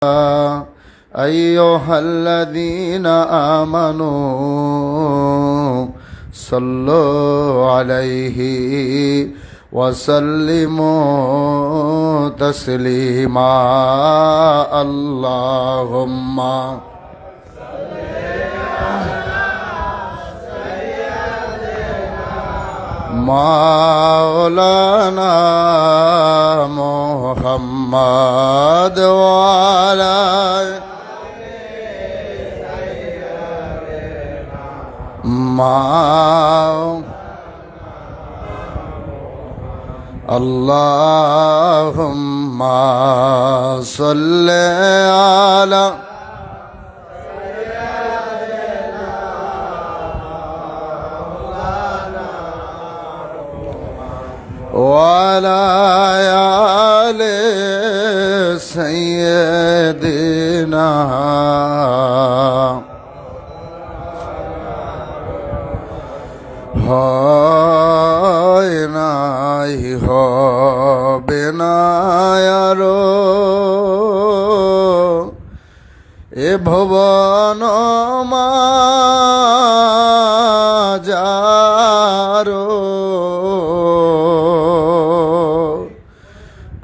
أيها الذين آمنوا صلوا عليه وسلموا تسليما اللهم مولانا محمد وعلى اللهم صل على وعلى آل سيدنا হয় নাই হবে না আরো এ ভুবন মাঝারো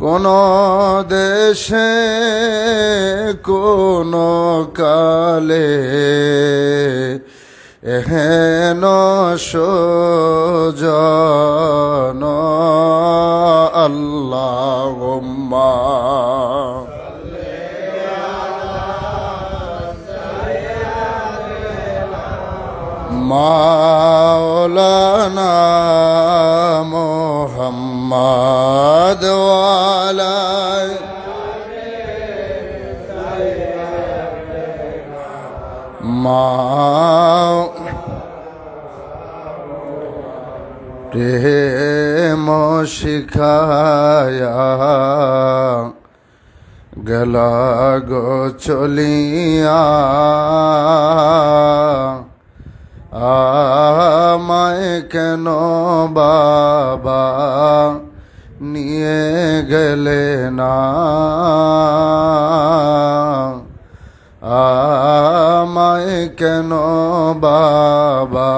কোন দেশে কোন কালে এহেন সুজন আল্লাহুম্মা মাওলানা মুহাম্মদ ওয়ালা প্রেম শিখায়া গেলা গো চলিয়া আমায় কেন বাবা নিয়ে গেলে না আমায় কেন বাবা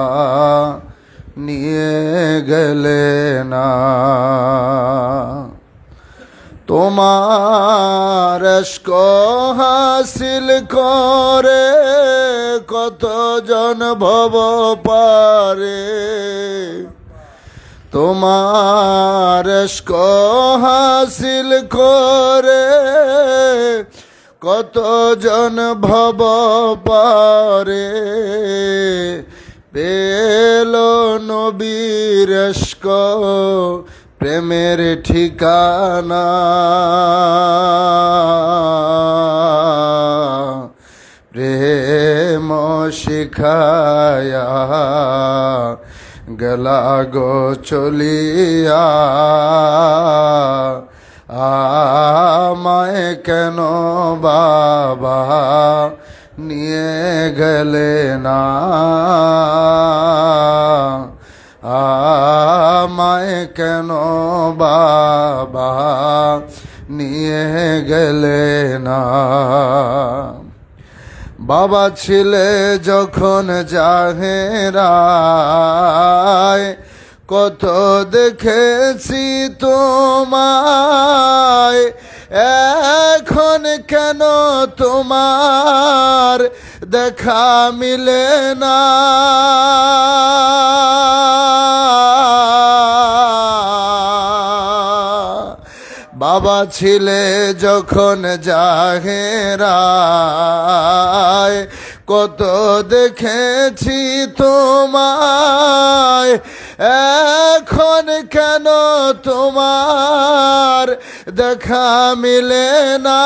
নিয়ে গেলে না তোমার ইশক হাসিল করে কতজন ভব পারে তোমার ইশক হাসিল করে কতজন ভব পারে পেল নবীর ইশক প্রেমের ঠিকানা প্রেম শিখায়া গেলা গো চলিয়া আমায় কেন বাবা নিয়ে গেলে না আমায় কেন বাবা নিয়ে গেলে না বাবা ছিলে যখন জাহেরায় কত দেখেছি তোমায় এখন কেন তোমার দেখা মিলে না বাবা ছিলে যখন জাহেরায় কত দেখেছি তোমায় এখন কেন তোমার দেখা মিলে না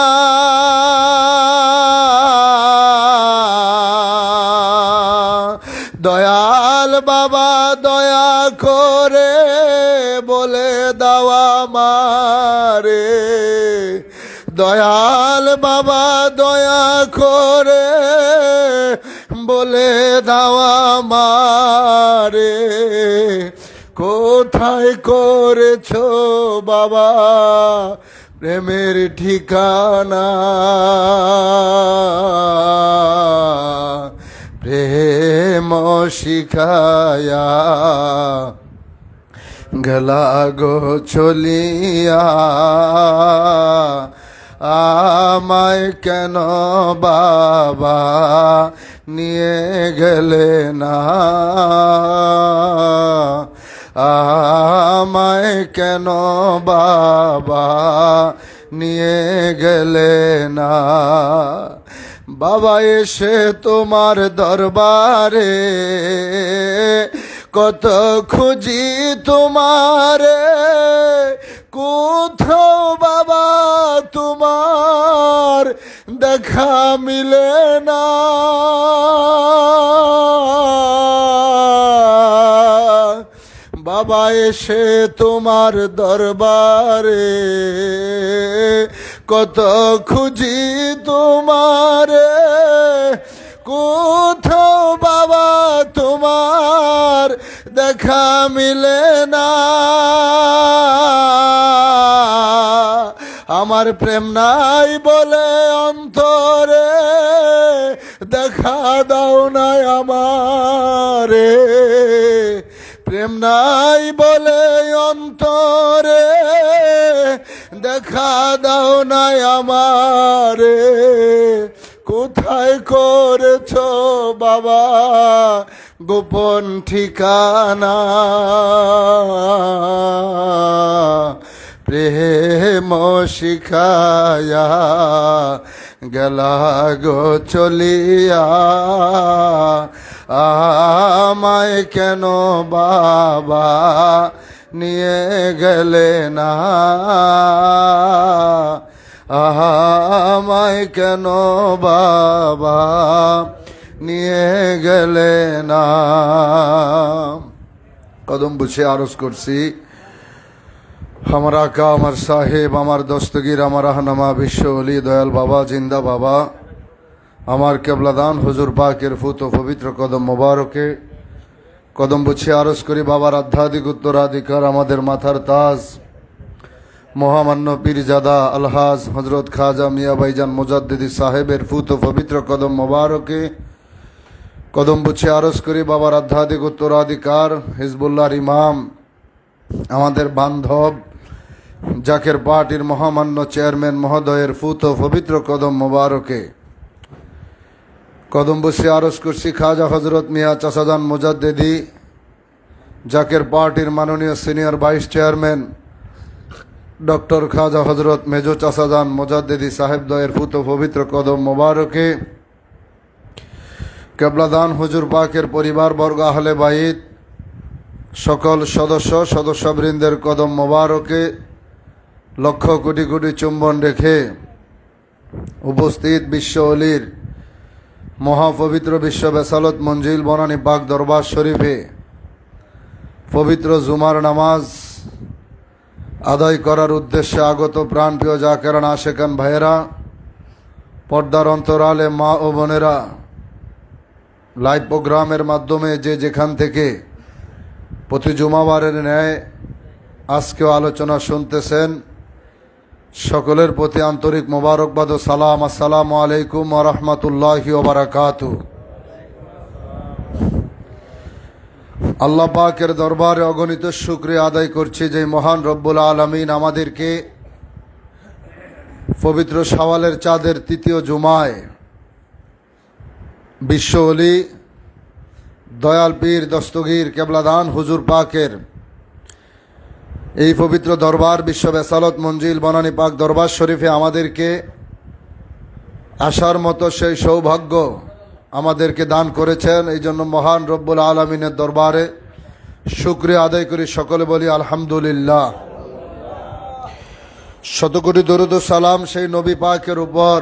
দয়াল বাবা দয়া করে বলে দাওয়া মারে দয়াল বাবা দয়া করে বলে দাওয়া মারে কোথায় করেছো বাবা প্রেমের ঠিকানা, প্রেম শিখায়া গেলা গো চলিয়া, আমায় কেন বাবা নিয়ে গেলে না, আমায় কেন বাবা নিয়ে গেলে না। বাবা এসে তোমার দরবারে কত খুঁজি তোমারে, কোথাও বাবা তোমার দেখা মিলে না। বাবা এসে তোমার দরবারে কত খুঁজি তোমারে, কোথাও বাবা তোমার দেখা মিলে না। আমার প্রেম নাই বলে অন্তরে দেখা দাও নাই আমারে, প্রেম নাই বলে অন্তরে দেখা দাও নাই আমারে। কোথায় করেছো বাবা গোপন ঠিকানা, প্রেম শিখায়া গেলা গো চলিয়া, আমায় কেন বাবা নিয়ে গেলে না, আমায় কেন বাবা নিয়ে গেলে না। কদম বুঝে আরজ করছি, আমার আকা, আমার সাহেব, আমার দস্তগীর, আমার আহনামা বিশ্ব অলি দয়াল বাবা জিন্দা বাবা, আমার কেবলাদান হুজুর পাকের ফুত ও পবিত্র কদম মোবারকে কদম বুঝে আরজ করি বাবার আধ্যাত্মিক উত্তরাধিকার, আমাদের মাথার তাজ মহামান্য পীরজাদা আলহাজ হজরত খাজা মিয়া ভাইজান মুজাদ্দিদি সাহেবের ফুত ও পবিত্র কদম মোবারকে কদম বুঝে আরজ করি বাবার আধ্যাত্মিক উত্তরাধিকার হিজবুল্লাহর ইমাম, আমাদের বান্ধব জাকের পার্টির মহামান্য চেয়ারম্যান মহোদয়ের ফুত ও পবিত্র কদম মোবারকে কদম বসে আরজ করছি খাজা হজরত মিয়া চাচাজান মুজাদ্দিদি জাকের পার্টির মাননীয় সিনিয়র ভাইস চেয়ারম্যান ডক্টর খাজা হজরত মেজো চাচাজান মুজাদ্দিদি সাহেব দয়ের ফুত ও পবিত্র কদম মোবারকে কেবলাদান হুজুর পাকের পরিবারবর্গ আহলে বাইত সকল সদস্যবৃন্দের কদম মোবারকে লক্ষ কোটি কোটি চুম্বন রেখে উপস্থিত বিশ্ব অলির মহাপবিত্র বিশ্ব বেসালত মঞ্জিল বনানী পাক দরবার শরীফে পবিত্র জুমার নামাজ আদায় করার উদ্দেশ্যে আগত প্রাণপ্রিয় জাকেরান আশেকান ভাইয়েরা, পর্দার অন্তরালে মা ও বোনেরা, লাইভ প্রোগ্রামের মাধ্যমে যে যেখান থেকে প্রতি জুমাবারের ন্যায় আজকেও আলোচনা শুনতেছেন, সকলের প্রতি আন্তরিক মোবারকবাদ ও সালাম। আসসালামু আলাইকুম ওয়া রাহমাতুল্লাহি ওয়া বারাকাতুহু। আল্লাহ পাকের দরবারে অগণিত শুকরিয়া আদায় করছি যে মহান রব্বুল আলামিন আমাদেরকে পবিত্র শাওয়ালের চাঁদের তৃতীয় জুমায় বিশ্ব অলি দয়াল পীর দস্তগীর কেবলাদান হুজুর পাকের এই পবিত্র দরবার বিশ্ব বেসালত মঞ্জিল বনানী পাক দরবার শরীফে আমাদেরকে আসার মতো সেই সৌভাগ্য আমাদেরকে দান করেছেন। এই জন্য মহান রব্বুল আলমিনের দরবারে শুকরিয়া আদায় করি, সকলে বলি আলহামদুলিল্লাহ। শতকোটি দরুদ ও সালাম সেই নবী পাকের উপর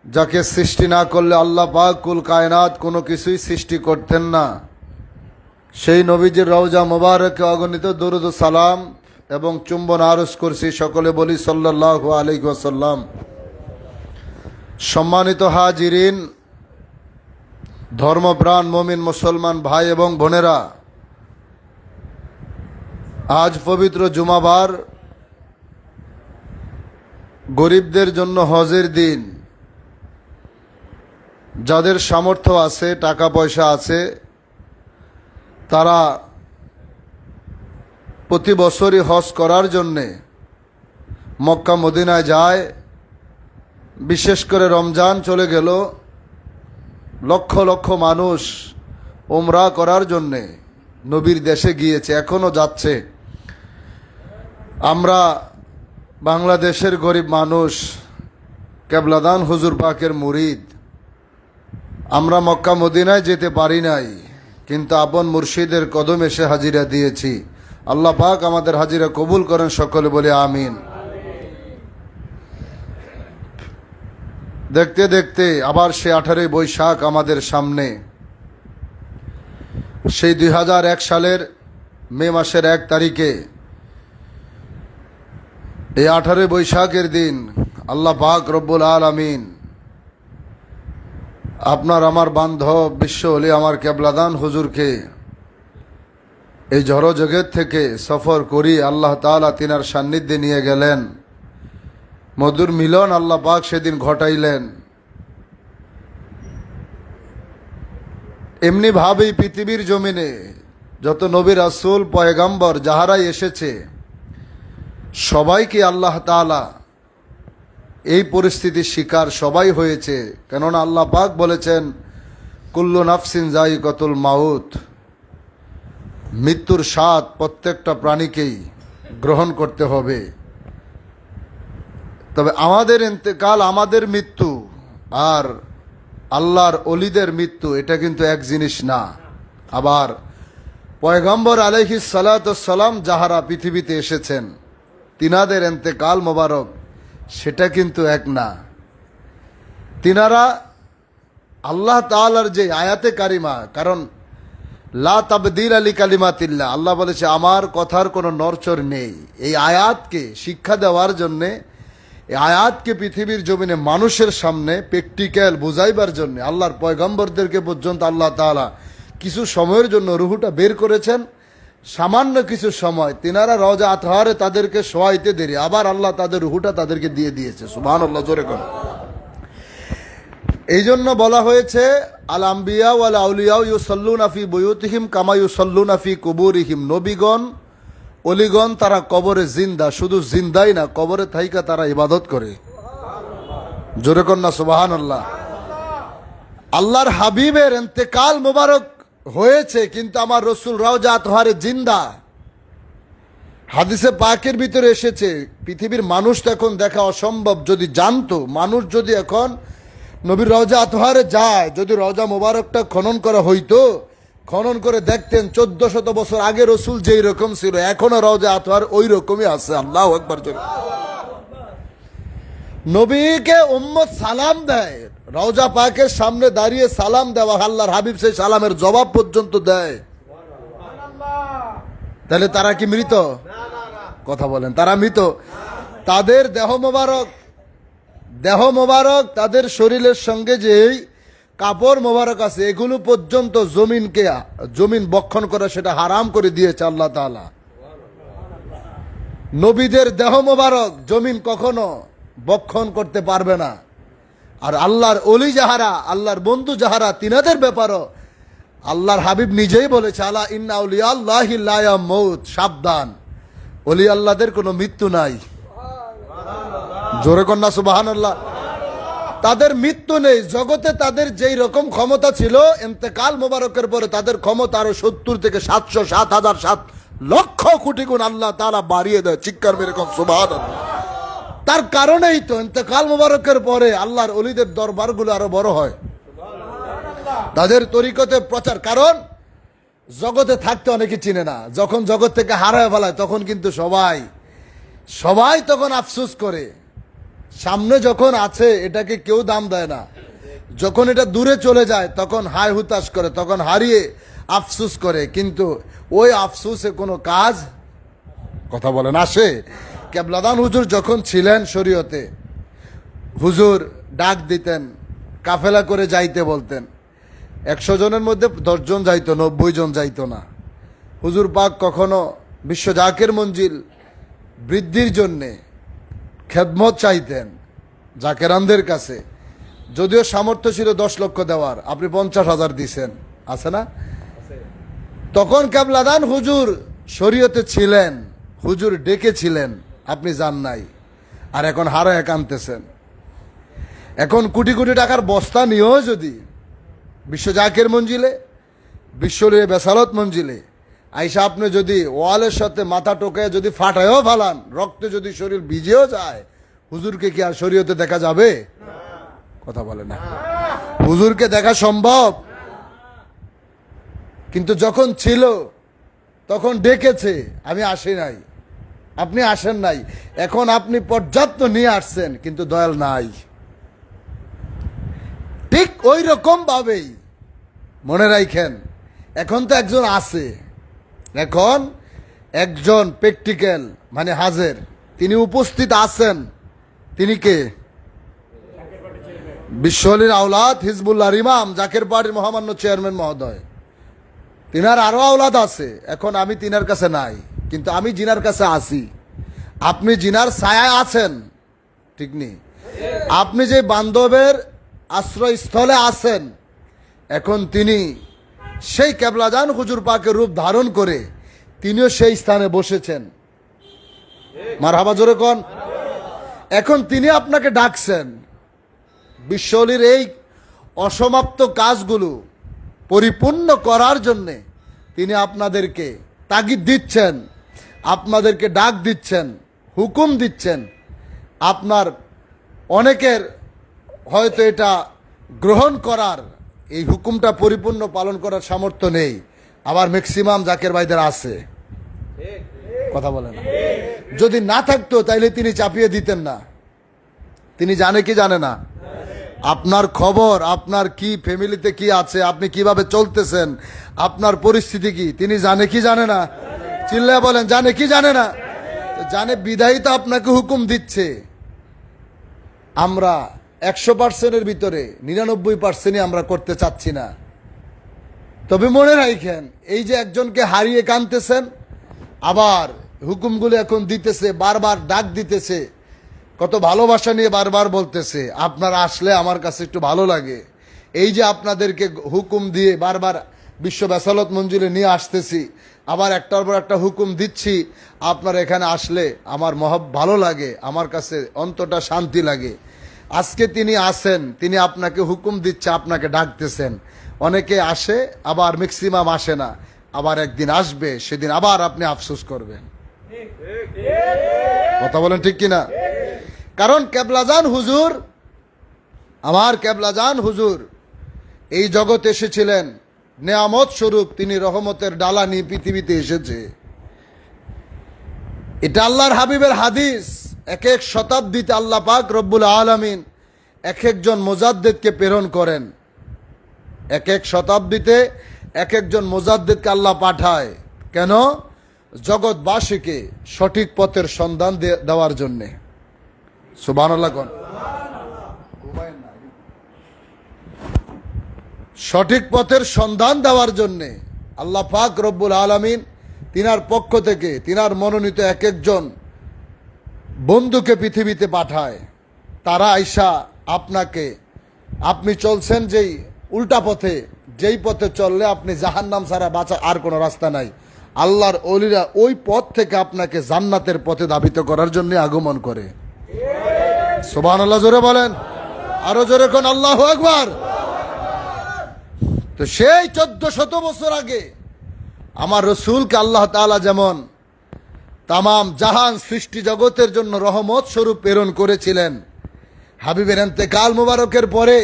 যাকে সৃষ্টি না করলে আল্লাহ পাক কুল কায়নাত কোনো কিছুই সৃষ্টি করতেন না। সেই নবীজির রওজা মোবারকে অগণিত দরুদ ও সালাম এবং চুম্বন আরজ করছি, সকলে বলি সাল্লাল্লাহু আলাইহি ওয়াসাল্লাম। সম্মানিত হাজিরিন, ধর্মপ্রাণ মুমিন মুসলমান ভাই এবং বোনেরা, আজ পবিত্র জুমাবার গরিবদের জন্য হজের দিন, যাদের সামর্থ্য আছে, টাকা পয়সা আছে, তারা প্রতি বছরই হজ করার জন্যে মক্কা মদিনায় যায়। বিশেষ করে রমজান চলে গেল, লক্ষ লক্ষ মানুষ উমরা করার জন্যে নবীর দেশে গিয়েছে, এখনো যাচ্ছে। আমরা বাংলাদেশের গরিব মানুষ, কেবলাদান হুজুর পাকের মুরিদ, আমরা মক্কা মদিনায় যেতে পারি নাই, কিন্তু আপন মুর্শিদের কদম এসে হাজিরা দিয়েছি। আল্লাহ পাক আমাদের হাজিরা কবুল করেন, সকলে বলে আমিন। দেখতে দেখতে আবার সে 18 বৈশাখ আমাদের সামনে। সেই 2001 সালের মে মাসের 1 তারিখে, এই 18 বৈশাখের দিন আল্লাহ পাক রব্বুল আলামিন আপনার আমার বান্ধব বিশ্ব ওলি আমার কেবলাদান হুজুরকে এই ঝড়ো জগৎ থেকে সফর করি আল্লাহ তাআলা তিনার সান্নিধ্যে নিয়ে গেলেন। মধুর মিলন আল্লাহ পাক সেদিন ঘটাইলেন। এমনি ভাবেই পৃথিবীর জমিনে যত নবী রাসূল পয়গাম্বর যাহারাই এসেছে, সবাইকে আল্লাহ তাআলা এই পরিস্থিতির শিকার সবাই হয়েছে। কেননা আল্লাহ পাক বলেছেন, কুল্লু নাফসিন যায়িকাতুল মাউত, মৃত্যুর স্বাদ প্রত্যেকটা প্রাণীকেই গ্রহণ করতে হবে। তবে আমাদের ইন্তেকাল, আমাদের মৃত্যু আর আল্লাহর অলিদের মৃত্যু, এটা কিন্তু এক জিনিস না। আবার পয়গম্বর আলাইহিস সালাতুস সালাম যাহারা পৃথিবীতে এসেছেন, তিনাদের ইন্তেকাল মোবারক, সেটা কিন্তু এক না। তিনারা আল্লাহ তাআলার যে আয়াতে কারিমা, কারণ লা তাবদীল আলি কালিমাতিল্লাহ, আল্লাহ বলেছে আমার কথার কোনো নড়চড় নেই। এই আয়াতকে শিক্ষা দেওয়ার জন্যে, এই আয়াতকে পৃথিবীর জমিনে মানুষের সামনে প্র্যাকটিক্যাল বুঝাইবার জন্য আল্লাহর পয়গম্বরদেরকে পর্যন্ত আল্লাহ তাআলা কিছু সময়ের জন্য রুহুটা বের করেছেন। সামান্য কিছু সময় তিনারা রওজা আতহারে তাদেরকে শোয়াইতে দেরি, আবার আল্লাহ তাদের রুহুটা তাদেরকে দিয়ে দিয়েছে। সুবহানাল্লাহ, জোরে কোন। এই জন্য বলা হয়েছে, আল আম্বিয়া ওয়াল আউলিয়া ইউসাল্লুনা ফি বুয়ুতিহিম কামা ইউসাল্লুনা ফি কুবুরিহিম। নবীগণ অলিগণ তারা কবরে জিন্দা, শুধু জিন্দাই না, কবরে থাইকা তারা ইবাদত করে। জোরে কোন না সুবহানাল্লাহ। আল্লাহর হাবিবের ইন্তেকাল মোবারক হয়েছে, কিন্তু আমার রসুল রওজা আতহারে জিন্দা। হাদিসে পাকের ভিতরে এসেছে, পৃথিবীর মানুষ তো এখন দেখা অসম্ভব। যদি জানতো মানুষ, যদি এখন নবীর রওজা আতহারে যায়, যদি রওজা মোবারকটা খনন করা হইতো, খনন করে দেখতেন 1400 বছর আগে রসুল যেই রকম ছিল, এখনো রওজা আতহার ওই রকমই আছে। আল্লাহু আকবার। নবীকে উম্মত সালাম দেয়, রওজা পাকের সামনে দাঁড়িয়ে সালাম দেওয়া, আল্লাহর হাবিব সেই সালামের জবাব পর্যন্ত দেয়। তাহলে তারা কি মৃত? কথা বলেন, তারা মৃত? তাদের দেহ মোবারক, তাদের শরীরের সঙ্গে যেই কাপড় মোবারক আছে, এগুলো পর্যন্ত জমিন বক্ষণ করা সেটা হারাম করে দিয়েছে আল্লাহ তাআলা। নবীদের দেহ মোবারক জমিন কখনো বক্ষণ করতে পারবে না। আর আল্লাহর অলি যাহারা, আল্লাহর বন্ধু যাহারা, তিনাদের ব্যাপারও আল্লাহর হাবিব নিজেই বলেছে, আলা ইন্না আউলিয়া আল্লাহি লা ইয়ামুত, সাবধান, অলি আল্লাহদের কোনো মৃত্যু নাই। জোরে কন্যা সুবহানাল্লাহ। তাদের মৃত্যু নেই। জগতে তাদের যেই রকম ক্ষমতা ছিল, ইন্তেকাল মোবারকের পরে তাদের ক্ষমতা আরো 70 থেকে 700, 7000, 7 লক্ষ কোটি গুণ আল্লাহ তাআলা বাড়িয়ে দেয়। চিৎকার মেরে কম সুবহানাল্লাহ। তার কারণেই তো ইন্তেকাল মোবারকের পরে আল্লাহর অলিদের দরবারগুলো আরো বড় হয়, তাদের তরিকতে প্রচার। কারণ জগতে থাকতে অনেকে চিনে না, যখন জগৎ থেকে হারায় ফেলায় তখন কিন্তু সবাই তখন আফসোস করে। সামনে যখন আছে এটাকে কেউ দাম দেয় না, যখন এটা দূরে চলে যায় তখন হায় হুতাশ করে, তখন হারিয়ে আফসোস করে। কিন্তু ওই আফসোসে কোনো কাজ, কথা বলেন, আসে? কেবলাদান হুজুর যখন ছিলেন শরীয়তে, হুজুর ডাক দিতেন, কাফেলা করে যাইতে বলতেন। 100 জনের মধ্যে 10 জন যাইতো, 90 জন যাইতো না। হুজুর পাক কখনো বিশ্ব জাকের মঞ্জিল বৃদ্ধির জন্যে খেদমত চাইতেন জাকেরানদের কাছে, যদিও সামর্থ্য ছিল 10 লক্ষ দেওয়ার, আপনি 50,000 দিছেন, আছে না? তখন কেবলাদান হুজুর শরীয়তে ছিলেন, হুজুর ডেকেছিলেন, আপনি যান নাই, আর এখন হারায় কানতেছেন। এখন কোটি কোটি টাকার বস্তা নিয়েও যদি বিশ্ব জাকের মঞ্জিলে, বিশ্বলীয় বেসালত মঞ্জিলে আইসা আপনি যদি ওয়ালের সাথে মাথা টোকায় যদি ফাটায়ও ফালান, রক্তে যদি শরীর ভিজেও যায়, হুজুরকে কি আর শরীয়তে দেখা যাবে? কথা বলে না। হুজুরকে দেখা সম্ভব? কিন্তু যখন ছিল তখন ডেকেছে, আমি আসি নাই, আপনি আসেন নাই। এখন আপনি পর্যাপ্ত নিয়ে আসছেন, কিন্তু দয়াল নাই। ঠিক ওই রকম ভাবেই মনে রাখেন, এখন তো একজন আছে, এখন একজন প্র্যাকটিক্যাল মানে হাজের, তিনি উপস্থিত আছেন। তিনি কে? বিশ্বলীর আওলাদ হিজবুল্লাহর ইমাম, জাকের পার্টির মহামান্য চেয়ারম্যান মহোদয়। তিনার আরো আওলাদ আছে, এখন আমি তিনার কাছে নাই, কিন্তু আমি জিনার কাছে আছি। আপনি জিনার ছায়ায় আছেন, ঠিক নেই? আপনি যে বান্ধবের আশ্রয়স্থলে আছেন, এখন তিনি সেই কেবলাজান হুজুর পাকের রূপ ধারণ করে তিনিও সেই স্থানে বসেছেন। মারহাবা জোরে কোন। এখন তিনি আপনাকে ডাকছেন বিশ্বলীর এই অসমাপ্ত কাজগুলো পরিপূর্ণ করার জন্যে। তিনি আপনাদেরকে তাগিদ দিচ্ছেন, আপনাদেরকে ডাক দিচ্ছেন, হুকুম দিচ্ছেন। আপনার অনেকের হয়তো এটা গ্রহণ করার, এই হুকুমটা পরিপূর্ণ পালন করার সামর্থ্য নেই, আবার ম্যাক্সিমাম জাকের ভাইদের আছে। কথা বলে না। যদি না থাকতো তাইলে তিনি চাপিয়ে দিতেন না। তিনি জানে কি জানে না আপনার খবর, আপনার কি ফ্যামিলিতে কি আছে, আপনি কিভাবে চলতেছেন, আপনার পরিস্থিতি কি, তিনি জানে কি জানে না? চিল্লায় বলেন, জানে কি জানে না? জানে বিধায়ী তো আপনাকে হুকুম দিচ্ছে। আমরা 100%-এর ভিতরে 99%-ই আমরা করতে চাচ্ছি না। তবে মনে রাখেন, এই যে একজনকে হারিয়ে কানতেছেন, আবার হুকুমগুলো এখন দিতেছে, বারবার ডাক দিতেছে, কত ভালোবাসা নিয়ে বারবার বলতেছে, আপনারা আসলে আমার কাছে একটু ভালো লাগে। এই যে আপনাদেরকে হুকুম দিয়ে বারবার বিশ্ব বেসালত মঞ্জিলে নিয়ে আসতেছি, আবার একটার পর একটা হুকুম দিচ্ছি, আপনারা এখানে আসলে আমার ভালো লাগে, আমার কাছে অন্তরটা শান্তি লাগে। আজকে তিনি আসেন, তিনি আপনাকে হুকুম দিচ্ছে, আপনাকে ডাকতেছেন। অনেকে আসে, আবার ম্যাক্সিমাম আসে না, আবার একদিন আসবে, সেদিন আবার আপনি আফসোস করবেন। কথা বলেন ঠিক কিনা? কারণ কেবলাজান হুজুর, আমার কেবলাজান হুজুর এই জগতে এসেছিলেন নেয়ামত স্বরূপ, তিনি রহমতের ডালা নিয়ে পৃথিবীতে এসেছে। এটা আল্লাহর হাবিবের হাদিস। এক এক শতাব্দীতে আল্লাহ পাক রব্বুল আলামিন এক একজন মুজাদ্দিদকে প্রেরণ করেন। এক এক শতাব্দীতে এক একজন মুজাদ্দিদকে আল্লাহ পাঠায়। কেন? জগৎবাসীকে সঠিক পথের সন্ধান দেওয়ার জন্যে। সুবহানাল্লাহ কোন। সঠিক পথের সন্ধান দেওয়ার জন্যে আল্লাহ পাক রব্বুল আলামিন তিনার পক্ষ থেকে তিনার মনোনীত এক একজন বন্ধুকে পৃথিবীতে পাঠায়। তারা আইসা আপনাকে, আপনি চলছেন যেই উল্টা পথে, যেই পথে চললে আপনি জাহান্নাম ছাড়া বাঁচা আর কোনো রাস্তা নাই, আল্লাহর ওলিরা ওই পথ থেকে আপনাকে জান্নাতের পথে ধাবিত করার জন্য আগমন করে। সুবহানাল্লাহ জোরে বলেন, আরো জোরে কোন আল্লাহু আকবার। তো সেই 1400 বছর আগে আমার রসুলকে আল্লাহ তাআলা যেমন তামাম জাহান সৃষ্টি জগতের জন্য রহমত স্বরূপ প্রেরণ করেছিলেন, হাবিবের ইন্তেকাল মুবারকের পরে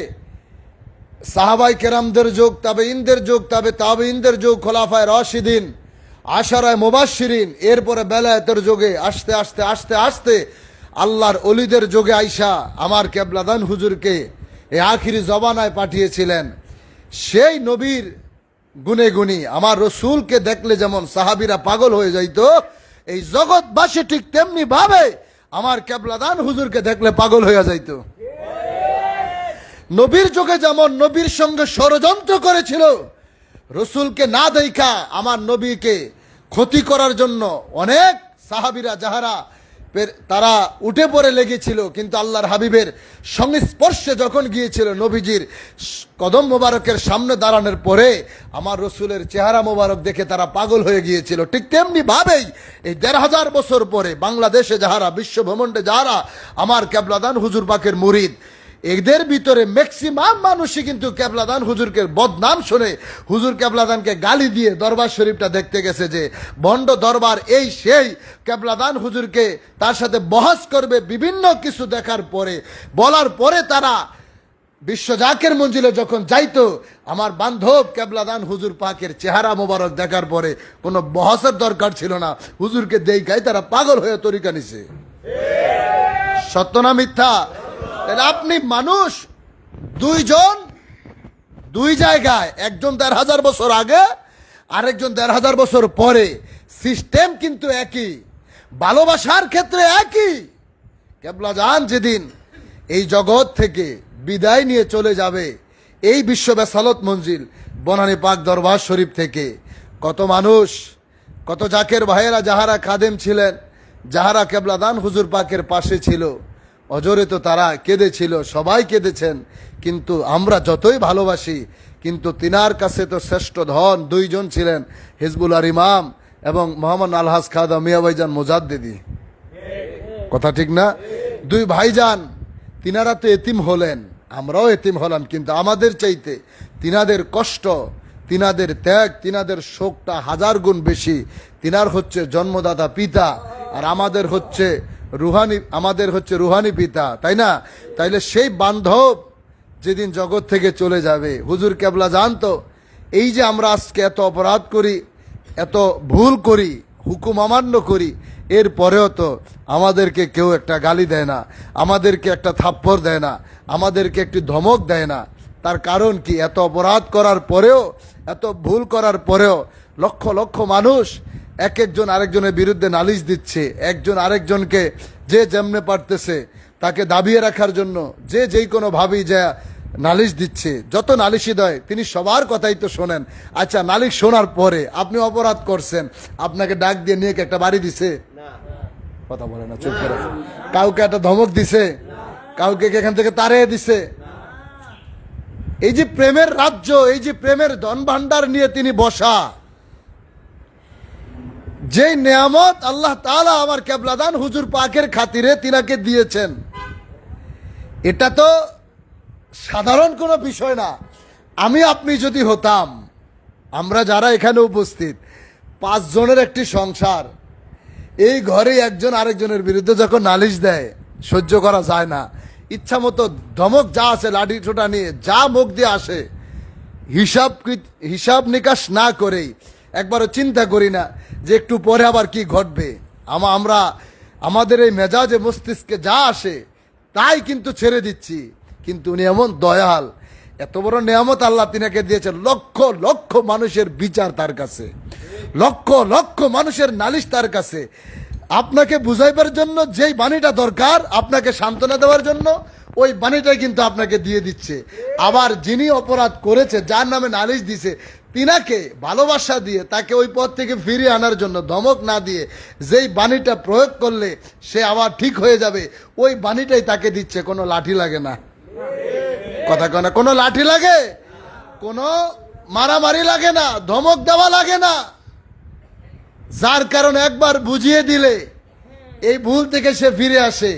সাহাবাই কেরামদের যুগ, তাবেঈনদের যুগ, তাবেঈনদের যুগ, খোলাফায়ে রাশিদিন, আশারায়ে মুবাশশিরিন, এরপরে বেলায়েতের যুগে আস্তে আস্তে আস্তে আস্তে আল্লাহর ওলিদের যুগে আইসা আমার কেবলাদান হুজুরকে এই আখিরি জবানায় পাঠিয়েছিলেন। সেই নবীর গুণে গুণী আমার রসুলকে দেখলে যেমন সাহাবীরা পাগল হয়ে যাইত, এই জগৎবাসী ঠিক তেমনি ভাবে আমার কেবলাদান হুজুরকে দেখলে পাগল হয়ে যাইত। নবীর যুগে যেমন নবীর সঙ্গে ষড়যন্ত্র করেছিল, রসুলকে না দেখা আমার নবীকে ক্ষতি করার জন্য অনেক সাহাবীরা যাহারা তারা উঠে পড়ে লেগেছিল, কিন্তু আল্লাহর হাবিবের সংস্পর্শে যখন গিয়েছিল, নবীজির কদম মোবারকের সামনে দাঁড়ানোর পরে আমার রসুলের চেহারা মোবারক দেখে তারা পাগল হয়ে গিয়েছিল। ঠিক তেমনি ভাবেই এই ১৫০০ বছর পরে বাংলাদেশে যাহারা, বিশ্ব ভ্রমণ্ডে যাহারা আমার কেবলাদান হুজুর পাকের মুরিদ, এদের ভিতরে ম্যাক্সিমাম মানুষই কিন্তু কেবলাদান হুজুরকে বদনাম শুনে হুজুর কেবলাদানকে গালি দিয়ে দরবার শরীফটা দেখতে গেছে যে ভণ্ড দরবার এই সেই কেবলাদান হুজুরকে তার সাথে বহস করবে। বিভিন্ন কিছু দেখার পরে, বলার পরে তারা বিশ্ব জাকের মঞ্জিলে যখন যাইতো, আমার বান্ধব কেবলাদান হুজুর পাকের চেহারা মোবারক দেখার পরে কোনো বহসের দরকার ছিল না, হুজুরকে দেখাই তারা পাগল হয়ে তরিকা নিছে। সত্য না মিথ্যা? আপনি মানুষ দুইজন দুই জায়গায়, একজন ১৫০০ বছর আগে, আরেকজন ১৫০০ বছর পরে, সিস্টেম কিন্তু একই, ভালোবাসার ক্ষেত্রে একই। কেবলাজান যেদিন এই জগৎ থেকে বিদায় নিয়ে চলে যাবে, এই বিশ্ব বেসালত মঞ্জিল বনানী পাক দরবার শরীফ থেকে কত মানুষ, কত জাকের ভাইয়েরা যাহারা খাদেম ছিলেন, যাহারা কেবলাদান হুজুর পাকের পাশে ছিল, অজরে তো তারা কেঁদেছিল, সবাই কেঁদেছেন। কিন্তু আমরা যতই ভালোবাসি, কিন্তু তিনার কাছে তো শ্রেষ্ঠ ধন দুইজন ছিলেন, হিজবুল্লাহর ইমাম এবং মোহাম্মদ আলহাজ খাদা মিয়া ভাইজান মুজাদ্দিদি। কথা ঠিক না? দুই ভাইজান, তিনারা তো এতিম হলেন, আমরাও এতিম হলাম, কিন্তু আমাদের চাইতে তিনাদের কষ্ট, তিনাদের ত্যাগ, তিনাদের শোকটা 1000 গুণ বেশি। তিনার হচ্ছে জন্মদাতা পিতা, আর আমাদের হচ্ছে রুহানি পিতা, তাই না? তাইলে সেই বান্ধব যেদিন জগৎ থেকে চলে যাবে, হুজুর কেবলা জানতো এই যে আমরা আজকে এত অপরাধ করি, এত ভুল করি, হুকুম অমান্য করি, এর পরেও তো আমাদেরকে কেউ একটা গালি দেয় না, আমাদেরকে একটা থাপ্পড় দেয় না, আমাদেরকে একটি ধমক দেয় না। তার কারণ কি? এত অপরাধ করার পরেও, এত ভুল করার পরেও লক্ষ লক্ষ মানুষ এক একজন আরেকজনের বিরুদ্ধে নালিশ দিচ্ছে, একজন আরেকজনকে যে যেমনে পারতেছে তাকে দাবিয়ে রাখার জন্য যে যেই কোনো ভাবেই যা নালিশ দিচ্ছে। যত নালিশই দেয় তিনি সবার কথাই তো শোনেন। আচ্ছা, নালিশ শোনার পরে আপনি অপরাধ করছেন, আপনাকে ডাক দিয়ে নিয়ে একটা বাড়ি দিছে? কথা বলে না, চুপ করে। কাউকে একটা ধমক দিছে? কাউকে এখান থেকে তাড়িয়ে দিছে? এই যে প্রেমের রাজ্য, এই যে প্রেমের ধন ভান্ডার নিয়ে তিনি বসা, যেই নেয়ামত আল্লাহ তাআলা আমার কেবলাদান হুজুর পাকের খাতিরে তিনাকে দিয়েছেন, এটা তো সাধারণ কোনো বিষয় না। আমি আপনি যদি হতাম, আমরা যারা এখানে উপস্থিত 5 জনের একটি সংসার, এই ঘরে একজন আরেকজনের বিরুদ্ধে যখন নালিশ দেয়, সহ্য করা যায় না। ইচ্ছা মতো ধমক যা আছে, লাঠি ছোটা নিয়ে যা মুখ দিয়ে আসে, হিসাব নিকাশ না করেই, একবারও চিন্তা করি না যে একটু পরে আবার কি ঘটবে। আমরা আমাদের এই মেজাজে মস্তিষ্কে যা আসে তাই কিন্তু ছেড়ে দিচ্ছি। কিন্তু উনি এমন দয়াল, এত বড় নিয়ামত আল্লাহ তিনাকে দিয়েছেন। লক্ষ লক্ষ মানুষের বিচার তার কাছে, লক্ষ লক্ষ মানুষের নালিশ তার কাছে। আপনাকে বুঝাইবার জন্য যেই বাণীটা দরকার, আপনাকে সান্ত্বনা দেওয়ার জন্য ওই বাণীটাই কিন্তু আপনাকে দিয়ে দিচ্ছে। আবার যিনি অপরাধ করেছে, যার নামে নালিশ দিছে, তিনাকে ভালোবাসা দিয়ে তাকে ওই পথ থেকে ফিরিয়ে আনার জন্য ধমক না দিয়ে যেই বাণীটা প্রয়োগ করলে সে আবার ঠিক হয়ে যাবে, ওই বাণীটাই তাকে দিচ্ছে। কোনো লাঠি লাগে না, কথা কয় না, কোনো লাঠি লাগে, কোনো মারামারি লাগে না, ধমক দেওয়া লাগে না। যার কারণে একবার বুঝিয়ে দিলে এই ভুল থেকে সে ফিরে আসে।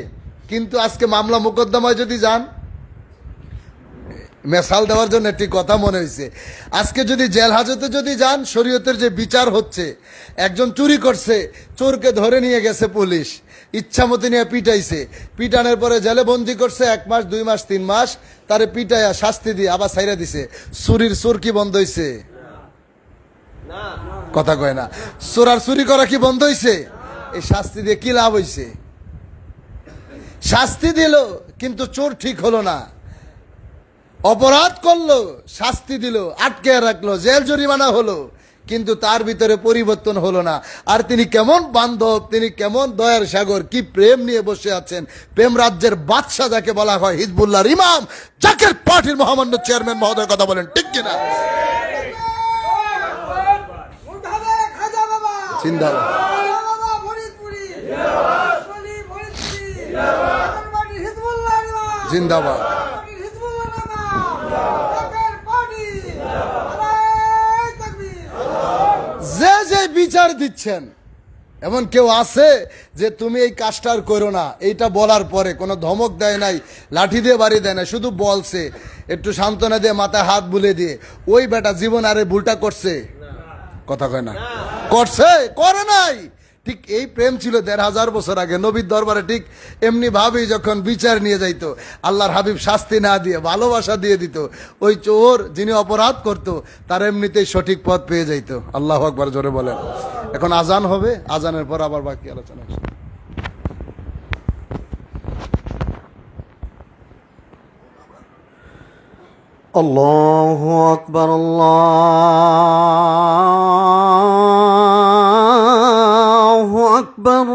কিন্তু আজকে মামলা মোকদ্দমায় যদি যান, মেসাল দেওয়ার জন্য একটি কথা মনে হয়েছে, আজকে যদি জেল হাজতে যদি যান, শরীয়তের যে বিচার হচ্ছে, একজন চুরি করছে, চোরকে ধরে নিয়ে গেছে পুলিশ, ইচ্ছা মতো নিয়ে পিটাইছে, পিটানোর পরে জেলে বন্দি করছে 1 মাস 2 মাস 3 মাস, তারে পিটাইয়া শাস্তি দিয়ে আবার ছাইরা দিছে। চুরির চোর কি বন্ধ হয়েছে? কথা কয় না। চোর আর চুরি করা কি বন্ধ হয়েছে? এই শাস্তি দিয়ে কি লাভ হয়েছে? শাস্তি দিল কিন্তু চোর ঠিক হলো না, অপরাধ করলো, শাস্তি দিল, আটকে রাখলো, জেল জরিমানা হলো, কিন্তু তার ভিতরে পরিবর্তন হলো না। আর তিনি কেমন বান্ধব, তিনি কেমন দয়ার সাগর, কি প্রেম নিয়ে বসে আছেন। প্রেম রাজ্যের বাদশা যাকে বলা হয়, হিজবুল্লাহর ইমাম, জাকের পার্টির মহামান্য চেয়ারম্যান মহোদয়, কথা বলেন ঠিক কিনা? জিন্দাবাদ। জিন্দাবাদ। যে যে বিচার দিচ্ছেন, এমন কেউ আছে যে তুমি এই কাজটা আর করো না, এইটা বলার পরে কোনো ধমক দেয় নাই, লাঠি দিয়ে বাড়ি দেয় না, শুধু বলছে, একটু সান্ত্বনা দিয়ে মাথায় হাত বুলে দিয়ে, ওই বেটা জীবন আরে ভুলটা করছে? কথা কয় না, করছে? করে নাই। ঠিক এই প্রেম ছিল ১৫০০ বছর আগে নবীর দরবারে। ঠিক এমনি ভাবেই যখন বিচার নিয়ে যাইতো, আল্লাহর হাবিব শাস্তি না দিয়ে ভালোবাসা দিয়ে দিত, ওই চোর যিনি অপরাধ করত তার এমনিতেই সঠিক পথ পেয়ে যাইত। আল্লাহু আকবার জোরে বলেন। এখন আজান হবে, আজানের পর আবার বাকি আলোচনা আসবে। আল্লাহু আকবার, আল্লাহু আকবার,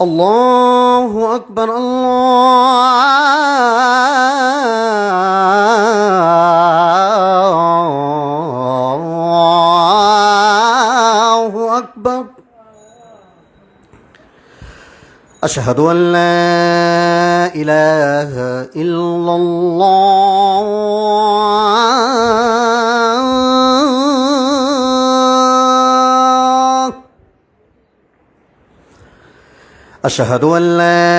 আল্লাহু আকবার, আল্লাহু আকবার। أشهد أن لا إله إلا الله. أشهد أن لا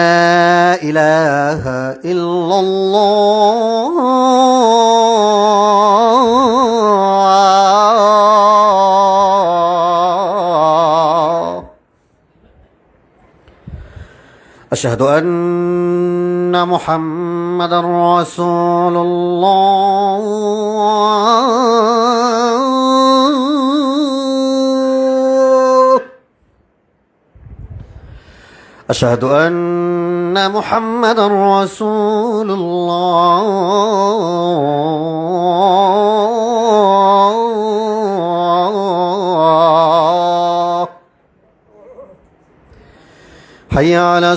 إله إلا الله. أشهد أن محمدا رسول الله. أشهد أن محمدا رسول الله. حي على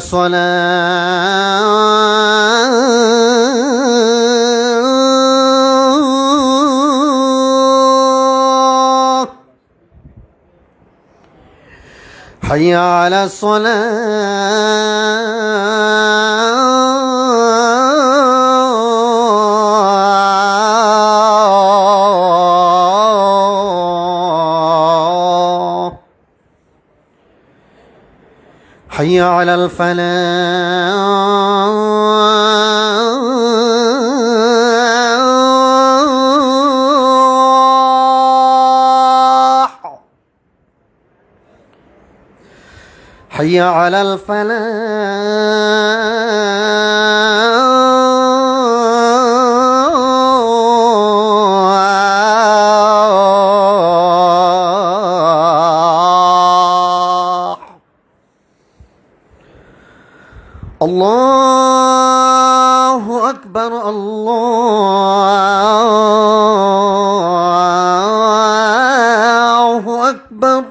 الصلاة. حي على الصلاة. حي على الفلاح. حي على الفلاح. الله أكبر، الله أكبر.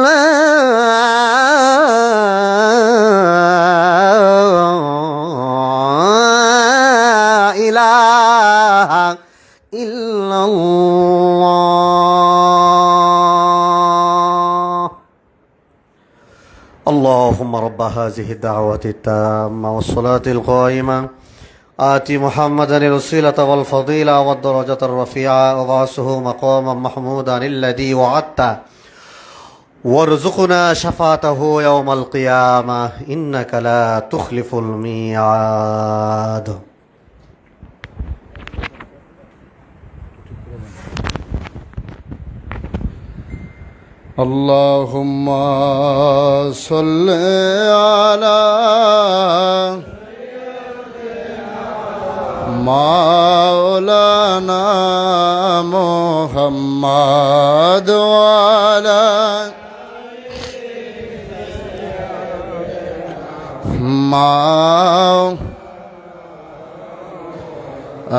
لا إله إلا الله. اللهم رب هذه الدعوة التامة والصلاة القائمة آت محمدا الوسيلة والفضيلة والدرجة الرفيعة وابعثه مقاما محمودا الذي وعدته وارزقنا شفاعته يوم القيامة إنك لا تخلف الميعاد. اللهم صل على مولانا محمد وعلى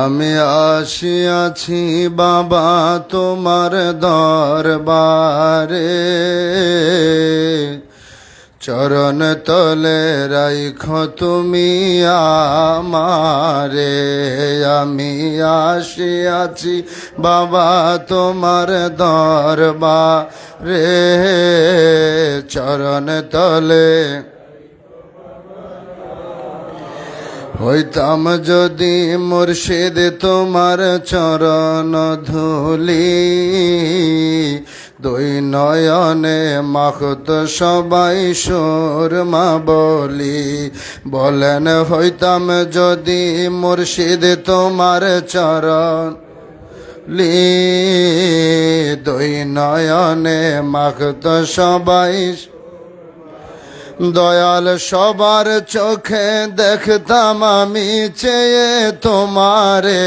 আমি আসিয়াছি বাবা তোমার দরবারে, চরণ তলে রাইখো তুমি আমারে, আমি আসিয়াছি বাবা তোমার দরবারে, চরণ তলে হইতাম যদি মুর্শিদ তোমার চরণ ধুলি, দুই নয়নে মাখত সবাই সুরমা বলি, বলেন হইতাম যদি মুর্শিদ তোমার চরণ লি, দুই নয়নে মাখত সবাই, দয়াল সবার চোখে দেখতাম আমি চেয়ে তোমারে,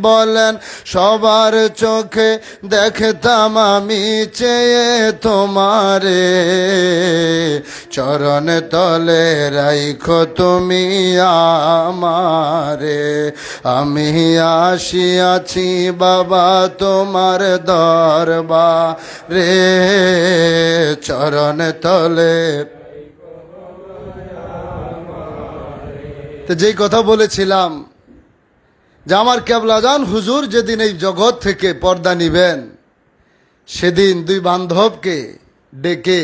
বলেন সবার চোখে দেখতাম আমি চেয়ে তোমারে, চরণ তলে রাইখো তুমি আমারে, আমি আসিয়াছি বাবা তোমার দরবারে, চরণ তলে। তো যেই কথা বলেছিলাম যে আমার কেবলাজান হুজুর যেদিন এই জগৎ থেকে পর্দা নিবেন, সেদিন দুই বান্ধবকে ডেকে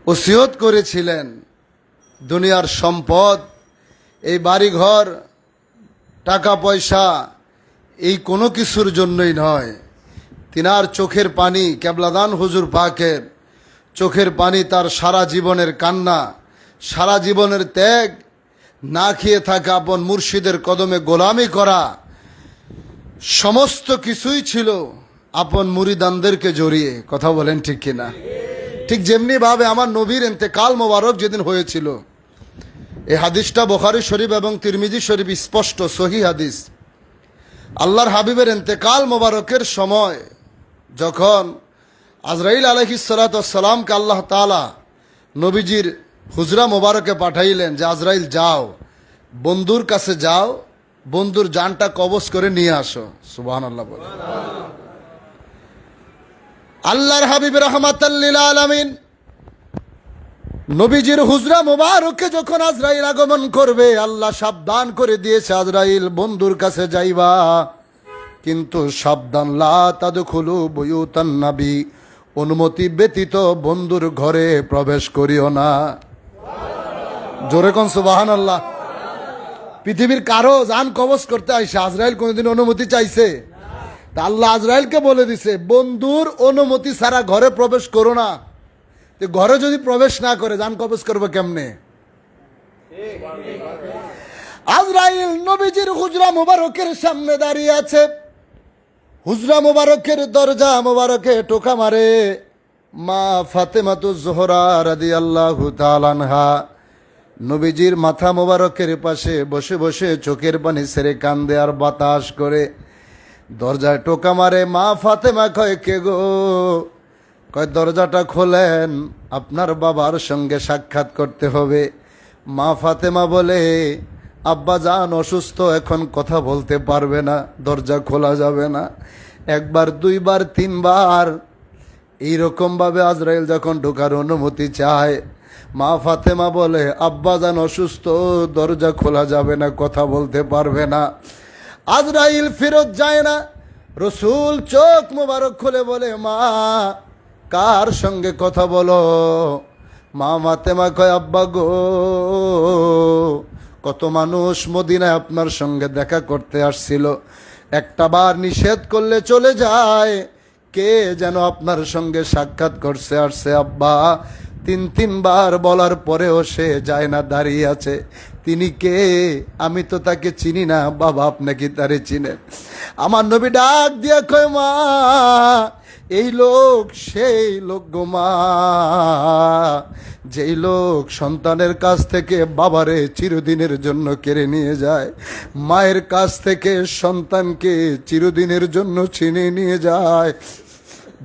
ওসিয়ত করেছিলেন, দুনিয়ার সম্পদ, এই বাড়িঘর, টাকা পয়সা, এই কোনো কিছুর জন্যই নয়, তিনার চোখের পানি, কেবলাদান হুজুর পাকের চোখের পানি, তার সারা জীবনের কান্না, সারা জীবনের ত্যাগ, না খেয়ে থাকা, আপন মুর্শিদের কদমে গোলামি করা, সমস্ত কিছুই ছিল আপন মুরিদানদেরকে জড়িয়ে। কথা বলেন ঠিক কিনা? ঠিক যেমনি ভাবে আমার নবীর ইন্তেকাল মোবারক যেদিন হয়েছিল, এই হাদিসটা বুখারী শরীফ এবং তিরমিজি শরীফ স্পষ্ট সহিহ হাদিস। আল্লাহর হাবিবের ইন্তেকাল মোবারকের সময় যখন আজরাইল আলাইহিস সালাতু ওয়াস সালামকে আল্লাহ তাআলা নবীজির হুজরা মোবারকে পাঠাইলেন যে আজরাইল যাও, বন্ধুর কাছে যাও, বন্ধুর জানটা কবজ করে নিয়ে আসো। সুবহানাল্লাহ বলে। আল্লাহর হাবিব রাহমাতাল লিল আলামিন নবীজির হুজরা মোবারকে যখন আজরাইল আগমন করবে, আল্লাহ সাবধান করে দিয়েছে, আজরাইল বন্ধুর কাছে যাইবা, কিন্তু সাবধান, লা তাদখুলু বুয়ুতান নবী, অনুমতি ব্যতীত বন্ধুর ঘরে প্রবেশ করিও না। জোরে কোন সুবহানাল্লাহ। পৃথিবীর কারো জান কবজ করতে আইসা আজরাইল কোনদিন অনুমতি চাইছে? তা আল্লাহ আজরাইলকে বলে দিছে, বন্ধুর অনুমতি ছাড়া ঘরে প্রবেশ করো না। ঘরে যদি প্রবেশ না করে জান কবজ করবে কেমনে? আজরাইল নবীজির হুজরা মোবারকের সামনে দাঁড়িয়ে আছে, হুজরা মোবারকের দরজা মোবারকে টোকা মারে মা ফাতেমাতুজ জোহরা রাদিয়াল্লাহু তাআলা আনহা, নবীজির মাথা মোবারকের পাশে বসে বসে চোখের পানি ছেড়ে কান্দে আর বাতাস করে। দরজায় টোকা মারে, মা ফাতেমা কয় কে গো? কয় দরজাটা খোলেন, আপনার বাবার সঙ্গে সাক্ষাৎ করতে হবে। মা ফাতেমা বলে, আব্বা জান অসুস্থ, এখন কথা বলতে পারবে না, দরজা খোলা যাবে না। একবার, দুইবার, তিনবার এইরকম ভাবে আজরাইল যখন ঢোকার অনুমতি চায়, মা ফাতেমা বলে, আব্বা জান অসুস্থ, দরজা খোলা যাবে না, কথা বলতে পারবে না। আজরাইল ফেরত যায় না। রসুল চোখ মোবারক খুলে বলে, মা কার সঙ্গে কথা বলো? মা ফাতেমা কয়, আব্বা গো, কত মানুষ মদিনায় আপনার সঙ্গে দেখা করতে আসছিল, একটা বার নিষেধ করলে চলে যায়, কে যেন আপনার সঙ্গে সাক্ষাৎ করছে আসছে আব্বা। তিনবার বলার পরেও সে যায় না, দাঁড়িয়ে আছে। তিনি কে? আমি তো তাকে চিনি না। বাবা, আপনি কি তারে চিনেন? আমার নবী ডাক দিয়া কয়, মা এই লোক সেই লোক গো মা, যেই লোক সন্তানের কাছ থেকে বাবারে চিরদিনের জন্য কেড়ে নিয়ে যায়, মায়ের কাছ থেকে সন্তানকে চিরদিনের জন্য ছিনিয়ে নিয়ে যায়,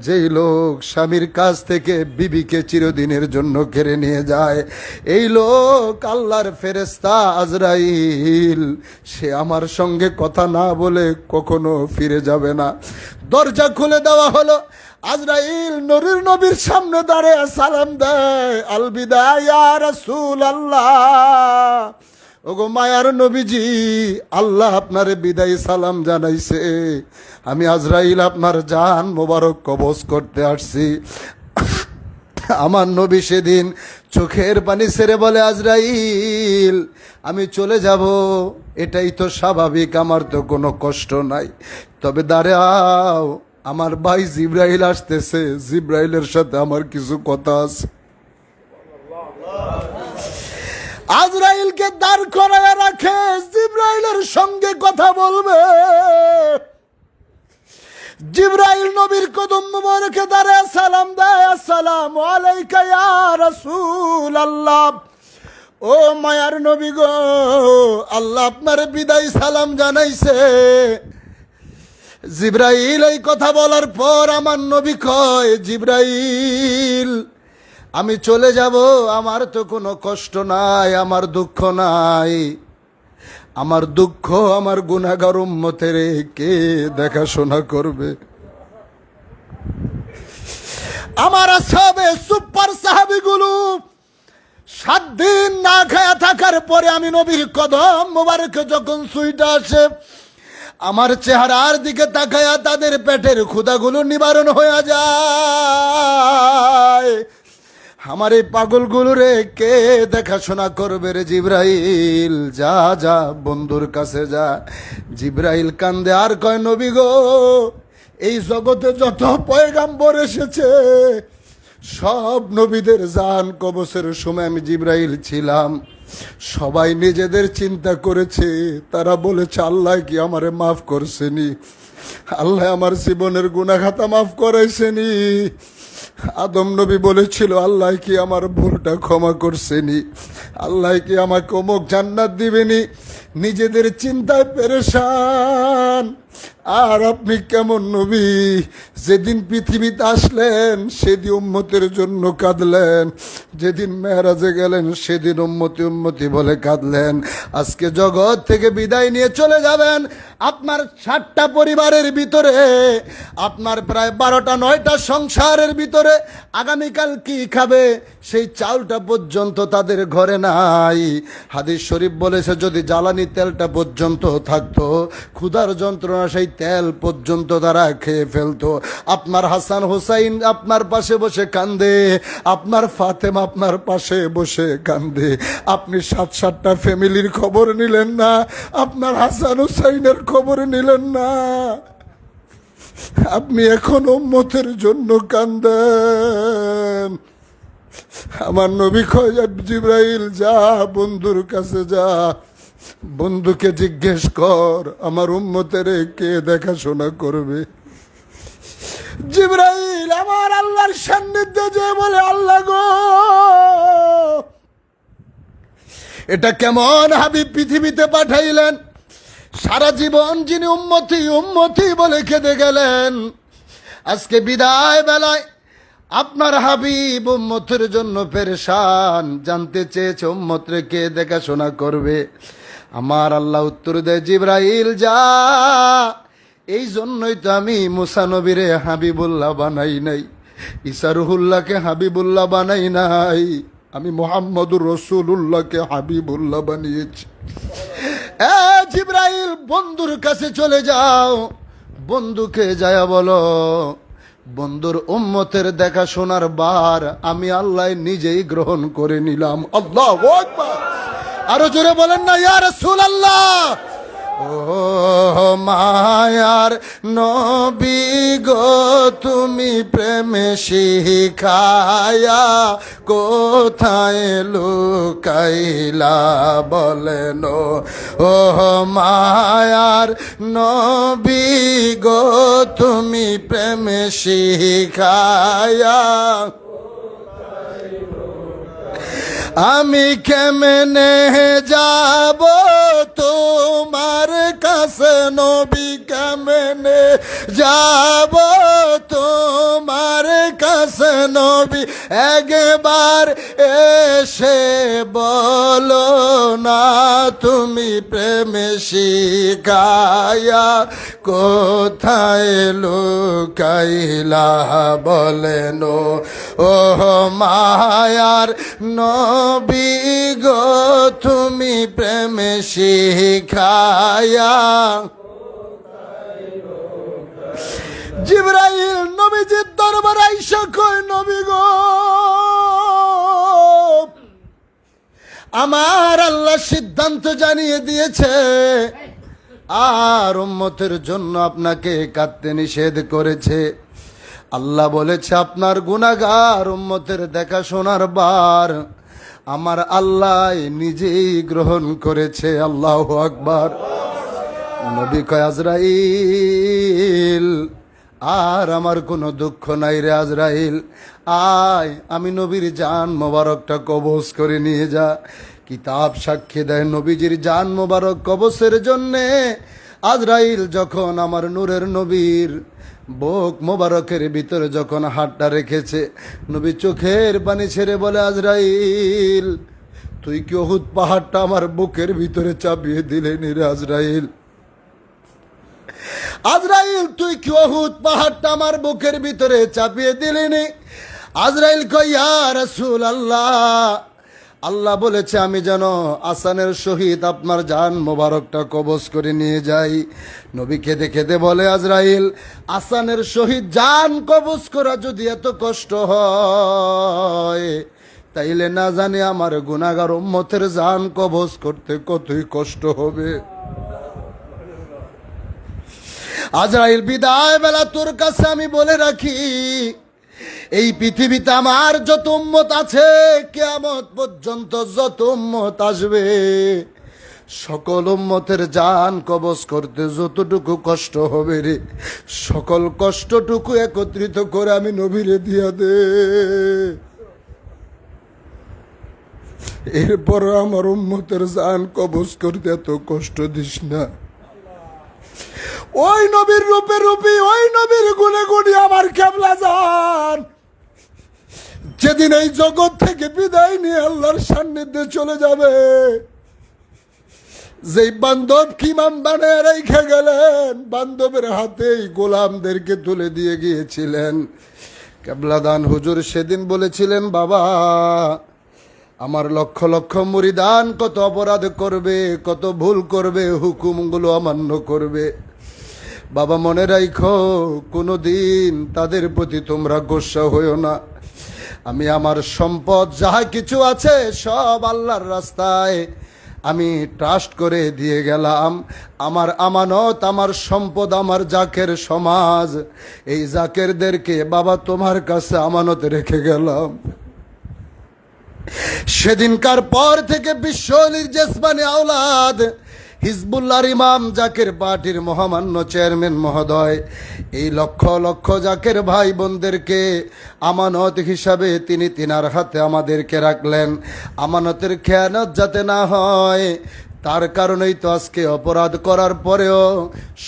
যেই লোক স্বামীর কাছ থেকে বিবিকে চিরদিনের জন্য কেড়ে নিয়ে যায়, এই লোক আল্লাহর ফেরেশতা আজরাইল। সে আমার সঙ্গে কথা না বলে কখনো ফিরে যাবে না। দরজা খুলে দেওয়া হলো। আজরাইল নূরের নবীর সামনে দাঁড়িয়ে সালাম দেয়, আল বিদা ইয়া রাসূলুল্লাহ, ওগো মায়ার নবীজি, আল্লাহ আপনার বিদায় সালাম জানাইছে। আমি আজরাইল আপনার জান মোবারক কবজ করতে আসছি। আমার নবী সেদিন চোখের পানি ছেড়ে বলে, আজরাইল আমি চলে যাব, এটাই তো স্বাভাবিক, আমার তো কোনো কষ্ট নাই, তবে দাঁড়াও, আমার ভাই জিব্রাইল আসতেছে, জিব্রাইলের সাথে আমার কিছু কথা আছে। আজরাইলকে দাঁড় করায় রাখে, জিব্রাইলের সঙ্গে কথা বলবে। জিব্রাইল নবীর কদম মোবারকে দাঁড়ায় সালাম দেয়, আসসালামু আলাইকা ইয়া রাসূলুল্লাহ, ও মায়ার নবী গো, আল্লাহ আপনার বিদায় সালাম জানাইছে। জিব্রাইল এই কথা বলার পর আমার নবী কয়, জিব্রাইল আমি চলে যাব, আমার তো কোনো কষ্ট নাই, আমার দুঃখ নাই, আমার দুঃখ আমার গুনাহগার উম্মতের কে দেখাশোনা করবে? আমার আসহাবে সুপার সাহাবীগুলো 7 দিন না খায়া থাকার পরে আমি নবীর কদম মোবারক যখন সুইটা আসে, আমার চেহারার দিকে তাকায়া তাদের পেটের ক্ষুধাগুলো নিবারণ হয়ে যায়। আমার এই পাগলগুলো রে কে দেখাশোনা করবে রে? জিব্রাইল যা যা বন্ধুর কাছে যা। জিব্রাইল কান্দে আর কয়, নবী গো, এই জগতে যত পয়গাম্বর এসেছে সব নবীদের জান কবজের সময় আমি জিব্রাইল ছিলাম, সবাই নিজেদের চিন্তা করেছে, তারা বলেছে আল্লাহ কি আমারে মাফ করছেনি, আল্লাহ আমার জীবনের গুনাহ খাতা মাফ করাইছেনি। আদম নবী বলেছিল আল্লাহ কি আমার ভুলটা ক্ষমা করছেনি, আল্লাহ কি আমাকে অমুক জান্নাত দিবেনি, নিজেদের চিন্তায় পেরেশান। আর আপনি কেমন নবী, যেদিন পৃথিবীতে আসলেন সেদিন উম্মতের জন্য কাঁদলেন, যেদিন মেরাজে গেলেন সেদিন উম্মতি বলে কাঁদলেন, আজকে জগৎ থেকে বিদায় নিয়ে চলে যাবেন। আপনার 7টা পরিবারের ভিতরে, আপনার প্রায় 12টা 9টা সংসারের ভিতরে আগামীকাল কি খাবে সেই চাউলটা পর্যন্ত তাদের ঘরে নাই। হাদিস শরীফ বলেছে যদি জ্বালানি তেলটা পর্যন্ত থাকতো, ক্ষুধার যন্ত্রণা সেই তেল পর্যন্ত তারা খেয়ে ফেলতো। আপনার হাসান হোসাইন আপনার পাশে বসে কান্দে, আপনার ফাতেমা আপনার পাশে বসে কান্দে, আপনি 7-7টা ফ্যামিলির খবর নিলেন না, আপনার হাসান হোসাইনের খবর নিলেন না, আপনি এখন উম্মতের জন্য কান্দেন। আমার নবী কয়, জিব্রাইল যা বন্ধুর কাছে যা, বন্ধুকে জিজ্ঞেস কর আমার উম্মতের কে দেখাশোনা করবে। জিব্রাইল আমার আল্লাহর সান্নিধ্যে যে বলে, আল্লাহ গো, এটা কেমন হাবিব পৃথিবীতে পাঠাইলেন, সারা জীবন যিনি উম্মতি উম্মতি বলে কেঁদে গেলেন, আজকে বিদায় বেলায় আপনার হাবিব উম্মতের জন্য পেরেশান, জানতে চেয়েছে উম্মতরে কে দেখাশোনা করবে। আমার আল্লাহ উত্তর দেয়, জিব্রাইল যা, এই জন্যই তো আমি মুসা নবীরে হাবিবুল্লাহ বানাই নাই, ঈসা রুহুল্লাহকে হাবিবুল্লাহ বানাই নাই, আমি মুহাম্মদুর রাসূলুল্লাহকে হাবিবুল্লাহ বানিয়েছি। জিব্রাইল বন্ধুর কাছে চলে যাও, বন্ধুকে যায় বলো, বন্ধুর উম্মতের দেখাশোনার বার আমি আল্লাহ নিজেই গ্রহণ করে নিলাম। আল্লাহু আকবার, আরো জোরে বলেন না ইয়া রাসূলুল্লাহ। ও মায়ার নবী গো, তুমি প্রেমে শিখায়া কোথায় লুকাইলা বলেন, ও মায়ার নবী গো, তুমি প্রেমে শিখায়া আমি কেমনে যাব তোমার কাছে নবী, কেমনে যাব তোমার কাছে নবী, একবার এসে বলো না তুমি প্রেমে শিখায়া কোথায় লুকাইলা বলেন ও মায়ার নবী গো তুমি প্রেমে শিখায়া। জিবরাইল নবীজির দরবার আইসা কয় নবী গো আমার আল্লাহ সিদ্ধান্ত জানিয়ে দিয়েছে আর উম্মতের জন্য আপনাকে কাঁদতে নিষেধ করেছে। আল্লাহ বলেছে আপনার গুনাহগার উম্মতের দেখাশোনার বার আমার আল্লাহ নিজেই গ্রহণ করেছে। আল্লাহু আকবার। নবী কয় আজরাইল আর আমার কোনো দুঃখ নাই রে আজরাইল, আয় আমি নবীর জান মোবারকটা কবজ করে নিয়ে যা। কিতাব সাক্ষী দেয় নবীজির জান মোবারক কবজের জন্যে আজরাইল যখন আমার নূরের নবীর বুক মোবারকের ভিতরে যখন হাতটা রেখেছে, নবী চোখের পানি ছেড়ে বলে আজরাইল তুই কি উহুদ পাহাড়টা আমার বুকের ভিতরে চাপিয়ে দিলেনি রে আজরাইল? আজরাইল তুই কি উহুদ পাহাড়টা আমার বুকের ভিতরে চাপিয়ে দিলেনি? আজরাইল কয় ইয়া রাসূলুল্লাহ আল্লাহ বলেছে আমি যেন আসানের সহিত আপনার জান মোবারকটা কবজ করে নিয়ে যাই। নবী খেদে খেদে বলে আজরাইল আসানের সহিত জান কবজ করা যদি এত কষ্ট হয় তাইলে না জানি আমার গুনাহগার উম্মতের জান কবজ করতে কতই কষ্ট হবে। আজরাইল বিদায় বেলা তোর কাছে আমি বলে রাখি এই পৃথিবীতে আমার যত উম্মত আছে কিয়ামত পর্যন্ত যত উম্মত আসবে সকল উম্মতের জান কবজ করতে যতটুকু কষ্ট হবে রে সকল কষ্টটুকু একত্রিত করে আমি নবীরে দিয়া দে, এরপর আমার উম্মতের জান কবজ করতে এত কষ্ট দিস না। ওই নবীর রূপে রূপী ওই নবীর গুণে গুণী আমার কেবলা জান যেদিন এই জগৎ থেকে বিদায় নিয়ে আল্লাহর সান্নিধ্যে চলে যাবে, যেই বান্ধব কিমাম বানায় রেখে গেলেন বান্ধবের হাতেই গোলামদেরকে তুলে দিয়ে গিয়েছিলেন। কেবলাদান হুজুর সেদিন বলেছিলেন বাবা আমার লক্ষ লক্ষ মুরিদান কত অপরাধ করবে কত ভুল করবে হুকুমগুলো অমান্য করবে, বাবা মনে রাখো কোনোদিন তাদের প্রতি তোমরা গোসা হইও না। আমি আমার সম্পদ যাহা কিছু আছে সব আল্লাহর রাস্তায় আমি ট্রাস্ট করে দিয়ে গেলাম। আমার আমানত আমার সম্পদ আমার জাকের সমাজ এই জাকেরদেরকে বাবা তোমার কাছে আমানত রেখে গেলাম। সেদিনকার পর থেকে বিশ্বলির জেসমানি আওলাদ হিজবুল্লাহর ইমাম জাকের পার্টির মহামান্য চেয়ারম্যান মহোদয় এই লক্ষ লক্ষ জাকের ভাই বোনদেরকে আমানত হিসাবে তিনি তিনার হাতে আমাদেরকে রাখলেন। আমানতের খেয়ানত যাতে না হয় তার কারণেই তো আজকে অপরাধ করার পরেও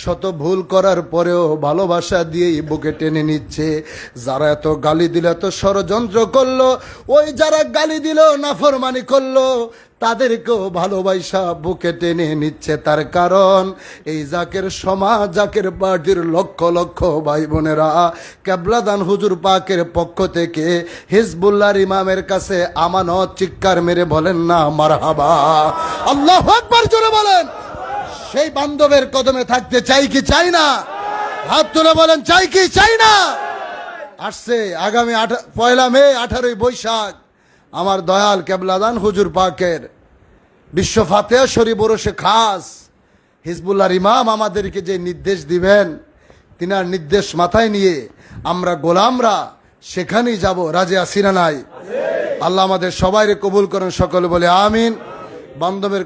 শত ভুল করার পরেও ভালোবাসা দিয়েই বুকে টেনে নিচ্ছে। যারা এত গালি দিল এত ষড়যন্ত্র করলো ওই যারা গালি দিল নাফরমানি করলো তাদেরকেও ভালোবাসা বুকে টেনে নিচ্ছে। তার কারণ এই জাকের সমাজ জাকের পার্টির লক্ষ লক্ষ ভাই বোনেরা কেবলাদান হুজুর পাকের পক্ষ থেকে হিজবুল্লাহর ইমামের কাছে আমানত চিৎকার মেরে বলেন না মারহাবা, আল্লাহু আকবার জোরে বলেন। সেই বান্ধবের কদমে থাকতে চাই কি চাই না? হাত তুলে বলেন চাই কি চাই না? আসছে আগামী 1 মে 18 বৈশাখ আমার দয়াল কেবলাদান হুজুর পাকের বিশ্ব ফাতেহা শরীফ ওরসে খাস হিজবুল্লাহর ইমাম আমাদেরকে যে নির্দেশ দিবেন তিনার নির্দেশ মাথায় নিয়ে আমরা গোলামরা সেখানেই যাব। রাজি আছি না নাই? আল্লাহ আমাদের সবাইকে কবুল করেন, সকলে বলে আমিন। বান্ধবের